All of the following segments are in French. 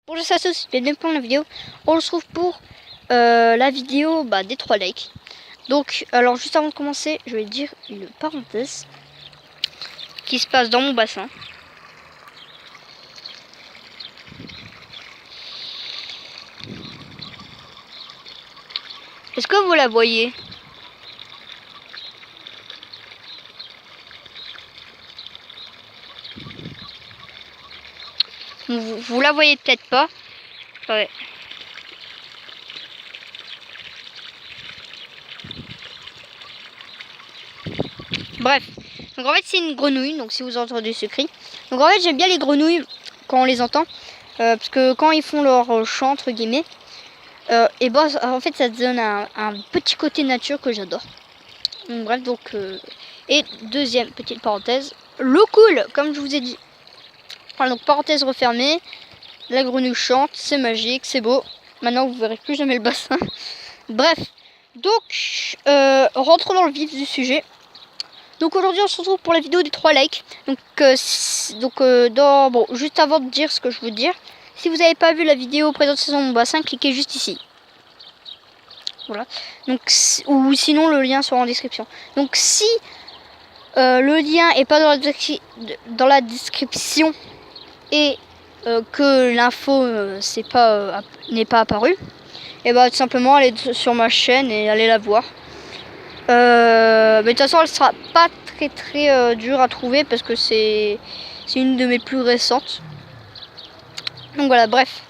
Bonjour à tous, bienvenue pour la vidéo. On se retrouve pour la vidéo des 3 likes. Donc, alors juste avant de commencer, je vais dire une parenthèse qui se passe dans mon bassin. Est-ce que vous la voyez? Vous la voyez peut-être pas. Ouais. Bref, donc en fait c'est une grenouille, donc si vous entendez ce cri. Donc en fait j'aime bien les grenouilles quand on les entend, parce que quand ils font leur chant entre guillemets, et bah en fait ça donne un petit côté nature que j'adore. Donc bref, et deuxième petite parenthèse, l'eau coule comme je vous ai dit. Voilà, donc parenthèse refermée, la grenouille chante, c'est magique, c'est beau. Maintenant vous verrez plus jamais le bassin. Bref, donc rentrons dans le vif du sujet. Donc aujourd'hui on se retrouve pour la vidéo des 3 likes. Donc, juste avant de dire ce que je veux dire, si vous n'avez pas vu la vidéo présentation de mon bassin, cliquez juste ici. Voilà. Donc, ou sinon le lien sera en description. Donc si le lien est pas dans la description et que l'info n'est pas apparue, et bah tout simplement allez sur ma chaîne et allez la voir. Mais de toute façon elle sera pas très dure à trouver parce que c'est une de mes plus récentes. Donc voilà, bref.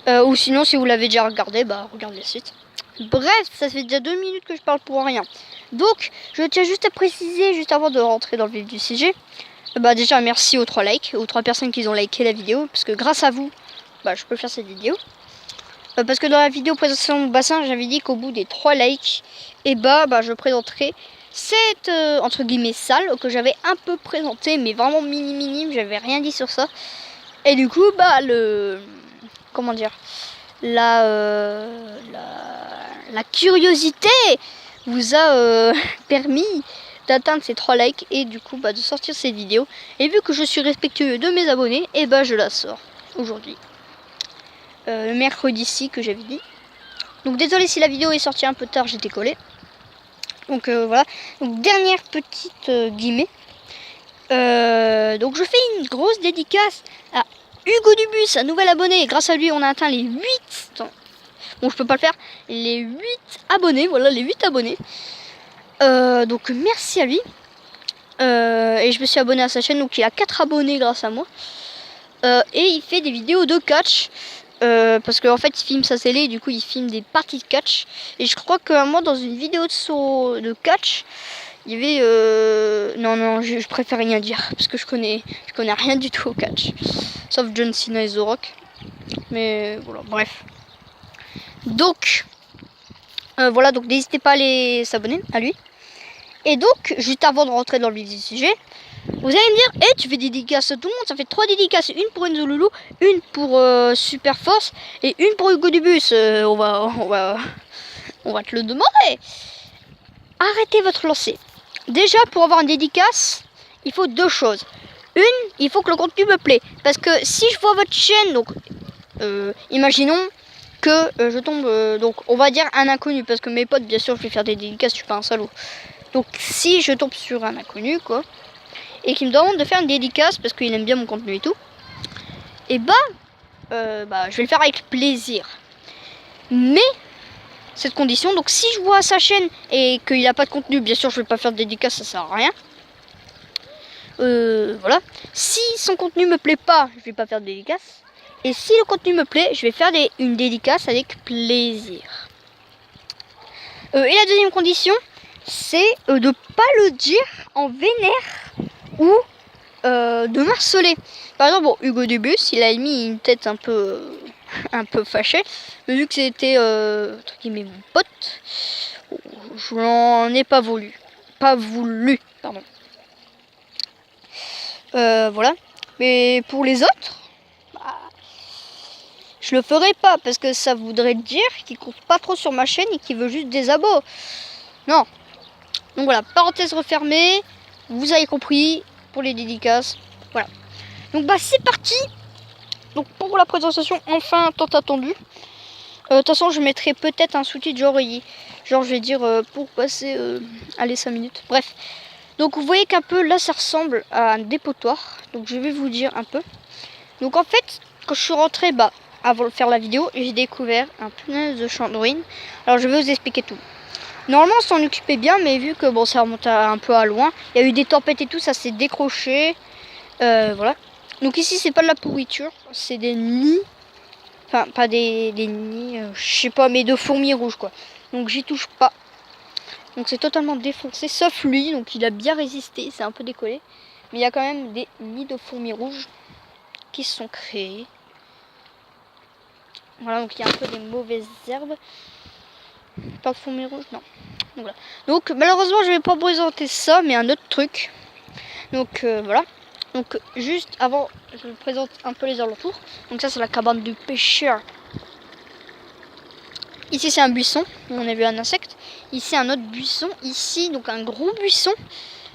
Ou sinon si vous l'avez déjà regardé, regardez le site. Bref, ça fait déjà 2 minutes que je parle pour rien. Donc je tiens juste à préciser, juste avant de rentrer dans le vif du sujet, déjà merci aux 3 likes, aux 3 personnes qui ont liké la vidéo, parce que grâce à vous, je peux faire cette vidéo. Parce que dans la vidéo présentation de bassin, j'avais dit qu'au bout des 3 likes, je présenterai cette entre guillemets salle que j'avais un peu présenté, mais vraiment minime, j'avais rien dit sur ça. Et du coup, comment dire, la curiosité vous a permis d'atteindre ces 3 likes et du coup de sortir cette vidéo. Et vu que je suis respectueux de mes abonnés, je la sors aujourd'hui. Le mercredi que j'avais dit. Donc désolé si la vidéo est sortie un peu tard, j'étais collé. Donc voilà. Donc dernière petite guillemets. Donc je fais une grosse dédicace à Hugo Dubus, un nouvel abonné. Grâce à lui on a atteint les 8. Bon je peux pas le faire. Les 8 abonnés. Voilà les 8 abonnés. Donc merci à lui. Et je me suis abonné à sa chaîne. Donc il a 4 abonnés grâce à moi. Et il fait des vidéos de catch. Parce qu'en fait il filme sa télé, du coup il filme des parties de catch. Et je crois qu'à moi dans une vidéo de catch, il y avait non je préfère rien dire parce que je connais rien du tout au catch, sauf John Cena et The Rock. Mais voilà, bref. Donc voilà, donc n'hésitez pas à aller s'abonner à lui. Et donc juste avant de rentrer dans le vif du sujet, vous allez me dire, tu fais des dédicaces à tout le monde, ça fait 3 dédicaces, une pour Enzo Loulou, une pour Super Force et une pour Hugo Dubus. On va te le demander. Arrêtez votre lancer. Déjà pour avoir une dédicace, il faut 2 choses. Une, il faut que le contenu me plaît. Parce que si je vois votre chaîne, donc imaginons que je tombe, donc on va dire un inconnu, parce que mes potes, bien sûr, je vais faire des dédicaces, je suis pas un salaud. Donc si je tombe sur un inconnu, quoi, et qui me demande de faire une dédicace parce qu'il aime bien mon contenu et tout, et je vais le faire avec plaisir. Mais cette condition, donc si je vois sa chaîne et qu'il n'a pas de contenu, bien sûr je vais pas faire de dédicace, ça sert à rien. Voilà. Si son contenu me plaît pas, je vais pas faire de dédicace. Et si le contenu me plaît, je vais faire une dédicace avec plaisir. Et la deuxième condition, c'est de pas le dire en vénère ou de marceler. Par exemple, Hugo Dubus, il a mis une tête un peu fâchée, mais vu que c'était entre guillemets mon pote, je n'en ai pas voulu. Pardon. Voilà. Mais pour les autres, je le ferai pas parce que ça voudrait dire qu'il compte pas trop sur ma chaîne et qu'il veut juste des abos. Non. Donc voilà, parenthèse refermée. Vous avez compris pour les dédicaces. Voilà. Donc c'est parti Donc pour la présentation, enfin tant attendu. De toute façon, je mettrai peut-être un sous-titre genre je vais dire pour passer allez 5 minutes. Bref. Donc vous voyez qu'un peu là ça ressemble à un dépotoir. Donc je vais vous dire un peu. Donc en fait, quand je suis rentré avant de faire la vidéo, j'ai découvert un punaise de chandouine. Alors je vais vous expliquer tout. Normalement on s'en occupait bien, mais vu que bon ça remonte un peu à loin, il y a eu des tempêtes et tout, ça s'est décroché. Voilà. Donc ici c'est pas de la pourriture, c'est des nids. Enfin, pas des nids, je sais pas, mais de fourmis rouges, quoi. Donc, j'y touche pas. Donc, c'est totalement défoncé, sauf lui. Donc, il a bien résisté, c'est un peu décollé. Mais il y a quand même des nids de fourmis rouges qui se sont créés. Voilà, donc il y a un peu des mauvaises herbes. Pas de fourmis rouges, non. Donc, voilà. Donc, malheureusement, je vais pas présenter ça, mais un autre truc. Donc, voilà. Donc, juste avant, je vous présente un peu les alentours. Donc, ça, c'est la cabane du pêcheur. Ici, c'est un buisson. On a vu un insecte. Ici, un autre buisson. Ici, donc, un gros buisson.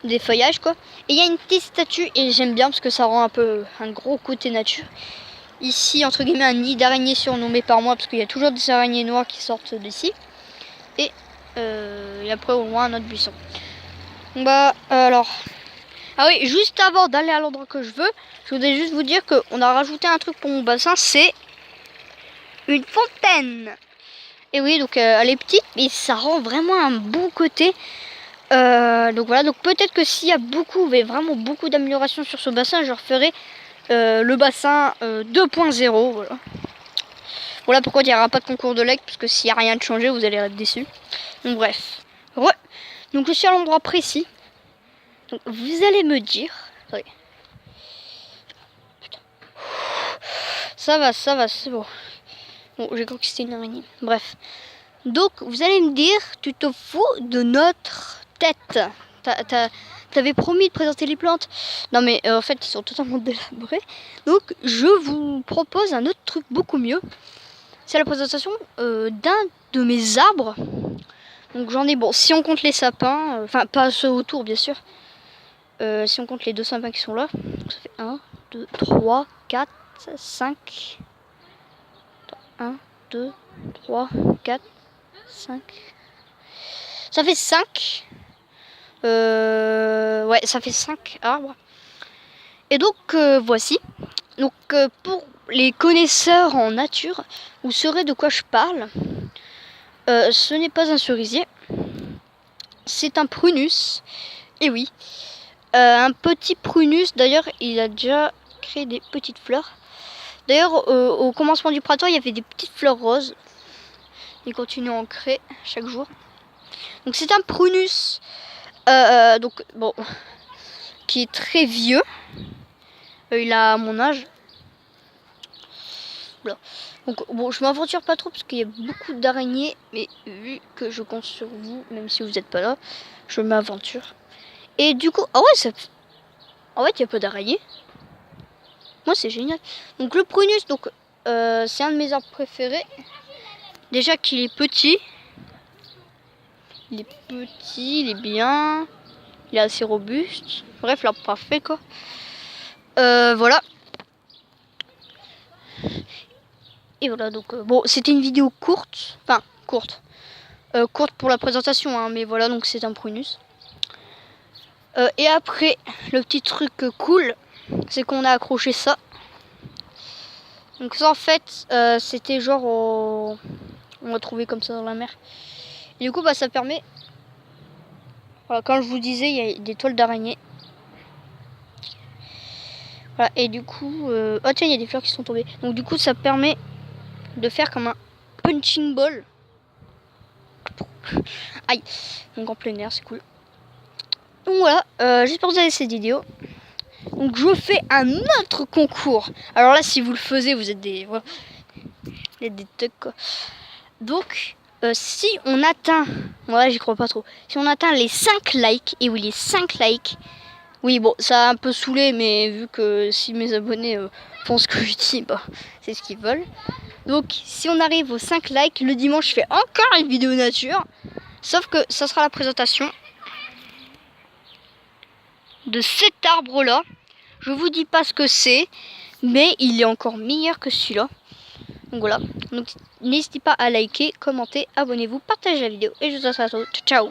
Des feuillages, quoi. Et il y a une petite statue. Et j'aime bien parce que ça rend un peu un gros côté nature. Ici, entre guillemets, un nid d'araignée surnommé par moi. Parce qu'il y a toujours des araignées noires qui sortent d'ici. Et après, au loin, un autre buisson. Alors... Ah oui, juste avant d'aller à l'endroit que je veux, je voudrais juste vous dire qu'on a rajouté un truc pour mon bassin, c'est une fontaine. Et oui, donc elle est petite, mais ça rend vraiment un bon côté. Donc voilà, donc peut-être que s'il y a vraiment beaucoup d'améliorations sur ce bassin, je referai le bassin 2.0. Voilà. Voilà pourquoi il n'y aura pas de concours de like, parce que s'il n'y a rien de changé, vous allez être déçus. Donc bref. Donc je suis à l'endroit précis. Donc vous allez me dire... Attendez. Putain. Ça va, c'est bon. Bon, j'ai cru que c'était une araignée. Bref. Donc vous allez me dire, tu te fous de notre tête. T'avais promis de présenter les plantes. Non mais en fait, ils sont totalement délabrés. Donc je vous propose un autre truc beaucoup mieux. C'est la présentation d'un de mes arbres. Donc j'en ai, bon, si on compte les sapins, enfin pas ceux autour bien sûr. Si on compte les deux sapins qui sont là, donc ça fait 1, 2, 3, 4, 5. 1, 2, 3, 4, 5. Ça fait 5. Ouais, ça fait 5 arbres. Et donc, voici. Donc, pour les connaisseurs en nature, vous saurez de quoi je parle. Ce n'est pas un cerisier. C'est un prunus. Et oui. Un petit prunus, d'ailleurs, il a déjà créé des petites fleurs. D'ailleurs, au commencement du printemps, il y avait des petites fleurs roses. Il continue à en créer chaque jour. Donc c'est un prunus, donc bon, qui est très vieux. Il a mon âge. Voilà. Donc bon, je m'aventure pas trop parce qu'il y a beaucoup d'araignées, mais vu que je compte sur vous, même si vous n'êtes pas là, je m'aventure. Et du coup, ah ouais, en fait, il y a pas d'araignées. Moi, c'est génial. Donc le prunus, donc c'est un de mes arbres préférés. Déjà qu'il est petit. Il est petit, il est bien. Il est assez robuste. Bref, l'arbre parfait, quoi. Voilà. Et voilà, donc bon, c'était une vidéo courte. Enfin, courte. Courte pour la présentation, hein, mais voilà, donc c'est un prunus. Et après, le petit truc cool, c'est qu'on a accroché ça. Donc ça, en fait, c'était genre... On l'a trouvé comme ça dans la mer. Et du coup, bah, ça permet... Voilà, comme je vous disais, il y a des toiles d'araignée. Voilà, et du coup... Oh tiens, il y a des fleurs qui sont tombées. Donc du coup, ça permet de faire comme un punching ball. Aïe. Donc en plein air, c'est cool. Donc voilà, j'espère que vous avez cette vidéo. Donc je fais un autre concours. Alors là, si vous le faisiez, vous êtes des... Voilà, vous êtes des thugs, quoi. Donc... si on atteint, voilà, j'y crois pas trop. Si on atteint les 5 likes, et oui, les 5 likes, oui, bon, ça a un peu saoulé, mais vu que si mes abonnés font ce que je dis, bah, c'est ce qu'ils veulent. Donc, si on arrive aux 5 likes, le dimanche, je fais encore une vidéo nature. Sauf que ça sera la présentation de cet arbre-là. Je vous dis pas ce que c'est. mais il est encore meilleur que celui-là. Donc voilà, donc n'hésitez pas à liker, commenter, abonnez-vous, partagez la vidéo et je vous dis à bientôt. Ciao ciao.